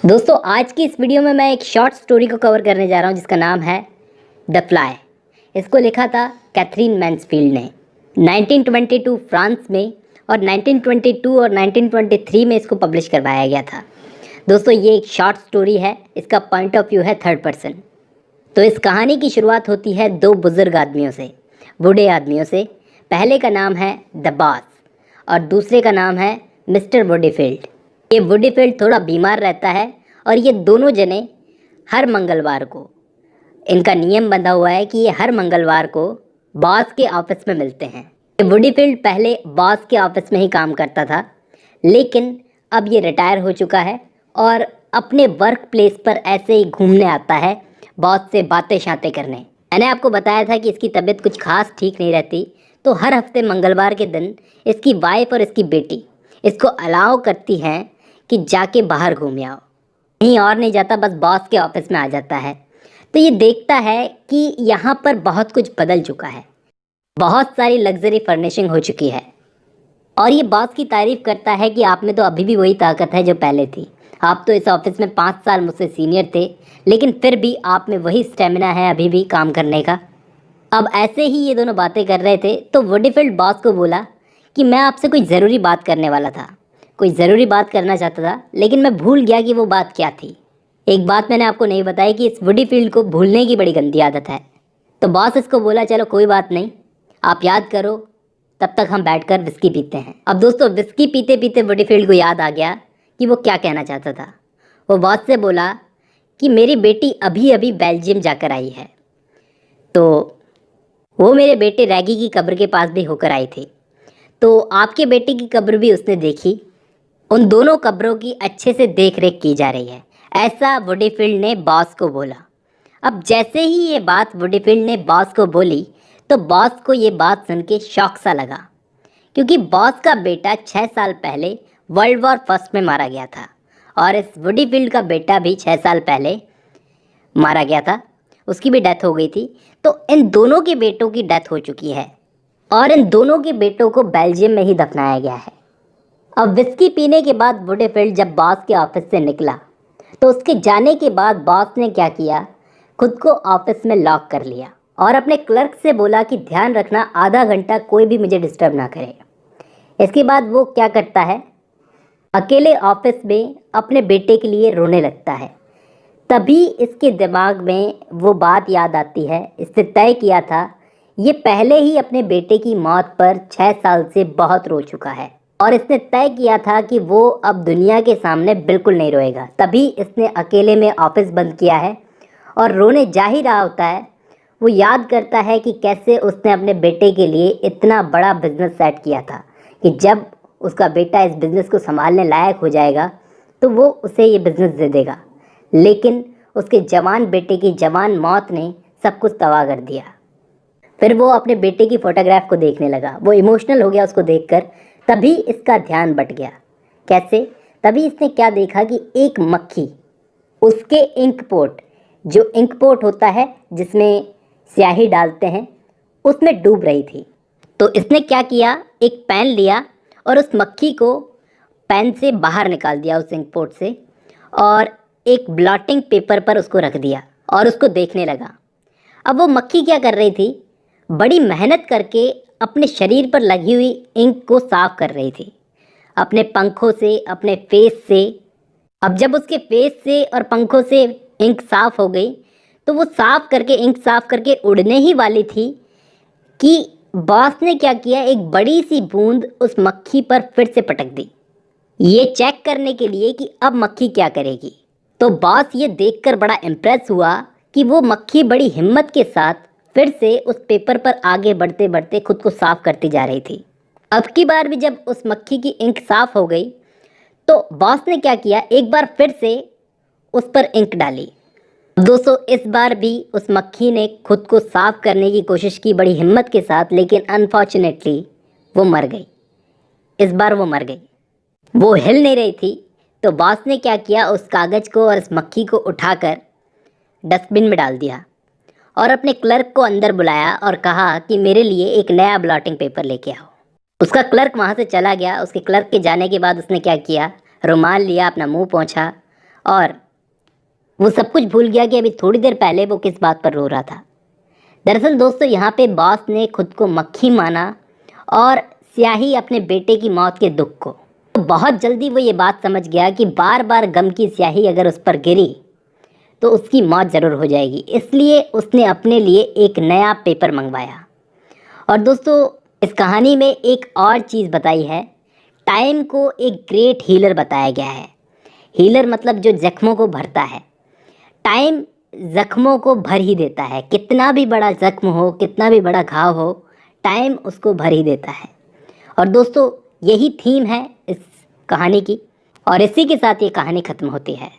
दोस्तों आज की इस वीडियो में मैं एक शॉर्ट स्टोरी को कवर करने जा रहा हूँ जिसका नाम है द फ्लाई। इसको लिखा था कैथरीन मैन्सफील्ड ने 1922 फ्रांस में, और 1922 और 1923 में इसको पब्लिश करवाया गया था। दोस्तों ये एक शॉर्ट स्टोरी है, इसका पॉइंट ऑफ व्यू है थर्ड पर्सन। तो इस कहानी की शुरुआत होती है दो बुज़ुर्ग आदमियों से, बूढ़े आदमियों से। पहले का नाम है द बॉस और दूसरे का नाम है मिस्टर वुडीफील्ड। ये वुडीफील्ड थोड़ा बीमार रहता है और ये दोनों जने हर मंगलवार को, इनका नियम बंधा हुआ है कि ये हर मंगलवार को बॉस के ऑफिस में मिलते हैं। ये वुडीफील्ड पहले बॉस के ऑफिस में ही काम करता था, लेकिन अब ये रिटायर हो चुका है और अपने वर्क प्लेस पर ऐसे ही घूमने आता है, बॉस से बातें शातें करने। मैंने आपको बताया था कि इसकी तबीयत कुछ खास ठीक नहीं रहती, तो हर हफ्ते मंगलवार के दिन इसकी वाइफ और इसकी बेटी इसको अलाउ करती हैं कि जाके बाहर घूम आओ। कहीं और नहीं जाता, बस बॉस के ऑफिस में आ जाता है। तो ये देखता है कि यहाँ पर बहुत कुछ बदल चुका है, बहुत सारी लग्जरी फर्निशिंग हो चुकी है, और ये बॉस की तारीफ करता है कि आप में तो अभी भी वही ताकत है जो पहले थी। आप तो इस ऑफिस में 5 साल मुझसे सीनियर थे, लेकिन फिर भी आप में वही स्टेमिना है अभी भी काम करने का। अब ऐसे ही ये दोनों बातें कर रहे थे तो वुडीफील्ड बॉस को बोला कि मैं आपसे कोई ज़रूरी बात करने वाला था, कोई ज़रूरी बात करना चाहता था, लेकिन मैं भूल गया कि वो बात क्या थी। एक बात मैंने आपको नहीं बताई कि इस वुडीफील्ड को भूलने की बड़ी गंदी आदत है। तो बॉस इसको बोला चलो कोई बात नहीं, आप याद करो, तब तक हम बैठकर विस्की पीते हैं। अब दोस्तों विस्की पीते पीते वुडीफील्ड को याद आ गया कि वो क्या कहना चाहता था। वो बॉस से बोला कि मेरी बेटी अभी अभी बेल्जियम जाकर आई है, तो वो मेरे बेटे रैगी की कब्र के पास भी होकर आई थी, तो आपके बेटे की कब्र भी उसने देखी। उन दोनों कब्रों की अच्छे से देख रेख की जा रही है, ऐसा वुडीफील्ड ने बॉस को बोला। अब जैसे ही ये बात वुडीफील्ड ने बॉस को बोली तो बॉस को ये बात सुन के शौक सा लगा, क्योंकि बॉस का बेटा 6 साल पहले वर्ल्ड वॉर फर्स्ट में मारा गया था, और इस वुडीफील्ड का बेटा भी 6 साल पहले मारा गया था, उसकी भी डेथ हो गई थी। तो इन दोनों के बेटों की डेथ हो चुकी है और इन दोनों के बेटों को बेल्जियम में ही दफनाया गया है। अब विस्की पीने के बाद वुडीफील्ड जब बॉस के ऑफिस से निकला तो उसके जाने के बाद बॉस ने क्या किया, खुद को ऑफिस में लॉक कर लिया और अपने क्लर्क से बोला कि ध्यान रखना आधा घंटा कोई भी मुझे डिस्टर्ब ना करे। इसके बाद वो क्या करता है, अकेले ऑफिस में अपने बेटे के लिए रोने लगता है। तभी इसके दिमाग में वो बात याद आती है, इसने तय किया था, ये पहले ही अपने बेटे की मौत पर 6 साल से बहुत रो चुका है और इसने तय किया था कि वो अब दुनिया के सामने बिल्कुल नहीं रोएगा। तभी इसने अकेले में ऑफिस बंद किया है और रोने जा ही रहा होता है। वो याद करता है कि कैसे उसने अपने बेटे के लिए इतना बड़ा बिजनेस सेट किया था कि जब उसका बेटा इस बिज़नेस को संभालने लायक हो जाएगा तो वो उसे ये बिज़नेस दे देगा, लेकिन उसके जवान बेटे की जवान मौत ने सब कुछ तबाह कर दिया। फिर वो अपने बेटे की फ़ोटोग्राफ को देखने लगा, वो इमोशनल हो गया उसको देखकर। तभी इसका ध्यान बट गया। कैसे? तभी इसने क्या देखा कि एक मक्खी उसके इंक पोट, जो इंक पोट होता है जिसमें स्याही डालते हैं, उसमें डूब रही थी। तो इसने क्या किया, एक पेन लिया और उस मक्खी को पेन से बाहर निकाल दिया उस इंक पोट से, और एक ब्लॉटिंग पेपर पर उसको रख दिया और उसको देखने लगा। अब वो मक्खी क्या कर रही थी, बड़ी मेहनत करके अपने शरीर पर लगी हुई इंक को साफ कर रही थी, अपने पंखों से, अपने फेस से। अब जब उसके फेस से और पंखों से इंक साफ हो गई तो वो साफ करके, इंक साफ करके उड़ने ही वाली थी कि बॉस ने क्या किया, एक बड़ी सी बूंद उस मक्खी पर फिर से पटक दी, ये चेक करने के लिए कि अब मक्खी क्या करेगी। तो बॉस ये देखकर बड़ा इम्प्रेस हुआ कि वो मक्खी बड़ी हिम्मत के साथ फिर से उस पेपर पर आगे बढ़ते बढ़ते खुद को साफ करती जा रही थी। अब की बार भी जब उस मक्खी की इंक साफ हो गई तो बॉस ने क्या किया, एक बार फिर से उस पर इंक डाली। दोस्तों इस बार भी उस मक्खी ने खुद को साफ करने की कोशिश की बड़ी हिम्मत के साथ, लेकिन अनफॉर्चुनेटली वो मर गई। इस बार वो मर गई, वो हिल नहीं रही थी। तो बॉस ने क्या किया, उस कागज़ को और उस मक्खी को उठाकर डस्टबिन में डाल दिया और अपने क्लर्क को अंदर बुलाया और कहा कि मेरे लिए एक नया ब्लॉटिंग पेपर लेके आओ। उसका क्लर्क वहाँ से चला गया। उसके क्लर्क के जाने के बाद उसने क्या किया, रुमाल लिया, अपना मुंह पोंछा और वो सब कुछ भूल गया कि अभी थोड़ी देर पहले वो किस बात पर रो रहा था। दरअसल दोस्तों यहाँ पे बॉस ने खुद को मक्खी माना और स्याही अपने बेटे की मौत के दुख को। तो बहुत जल्दी वो ये बात समझ गया कि बार बार गम की स्याही अगर उस पर गिरी तो उसकी मौत ज़रूर हो जाएगी, इसलिए उसने अपने लिए एक नया पेपर मंगवाया। और दोस्तों इस कहानी में एक और चीज़ बताई है, टाइम को एक ग्रेट हीलर बताया गया है। हीलर मतलब जो जख्मों को भरता है। टाइम जख्मों को भर ही देता है, कितना भी बड़ा जख्म हो, कितना भी बड़ा घाव हो, टाइम उसको भर ही देता है। और दोस्तों यही थीम है इस कहानी की, और इसी के साथ ये कहानी ख़त्म होती है।